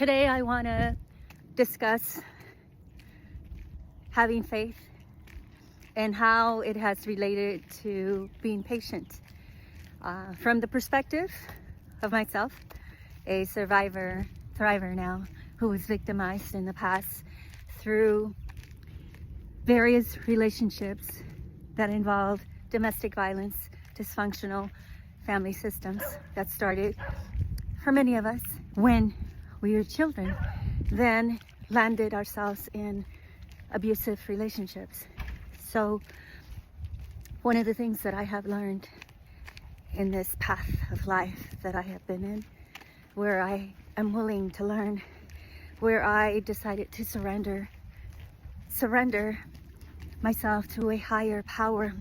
Today I want to discuss having faith and how it has related to being patient. From the perspective of myself, a survivor, thriver now, who was victimized in the past through various relationships that involved domestic violence, dysfunctional family systems that started for many of us when we were children, then landed ourselves in abusive relationships. So one of the things that I have learned in this path of life that I have been in, where I am willing to learn, where I decided to surrender myself to a higher power.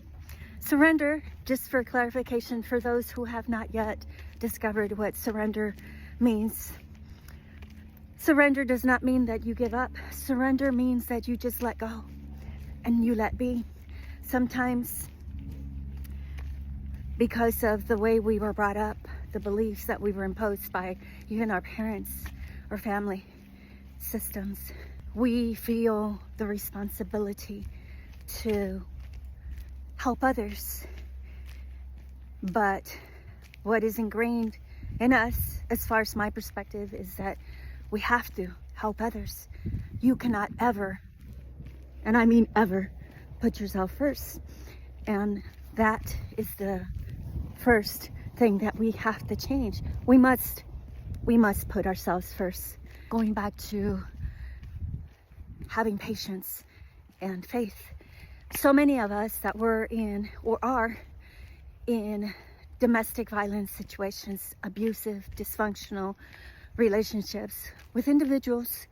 Surrender, just for clarification for those who have not yet discovered what surrender means. Surrender does not mean that you give up. Surrender means that you just let go and you let be. Sometimes, because of the way we were brought up, the beliefs that we were imposed by even our parents or family systems, we feel the responsibility to help others. But what is ingrained in us, as far as my perspective, is that we have to help others. You cannot ever, and I mean ever, put yourself first. And that is the first thing that we have to change. We must put ourselves first. Going back to having patience and faith. So many of us that were in or are in domestic violence situations, abusive, dysfunctional relationships with individuals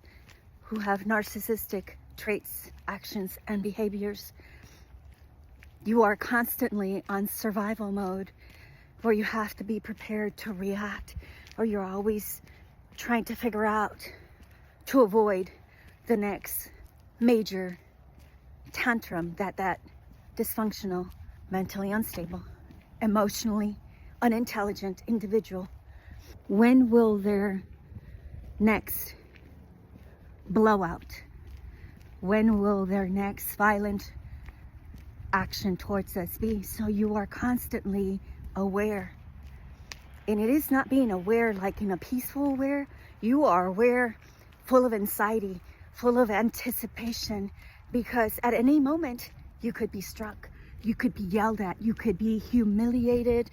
who have narcissistic traits, actions, and behaviors. You are constantly on survival mode, where you have to be prepared to react, or you're always trying to figure out to avoid the next major tantrum that dysfunctional, mentally unstable, emotionally unintelligent individual. When will their next blowout? When will their next violent action towards us be? So you are constantly aware. And it is not being aware like in a peaceful aware. You are aware, full of anxiety, full of anticipation, because at any moment you could be struck, you could be yelled at, you could be humiliated,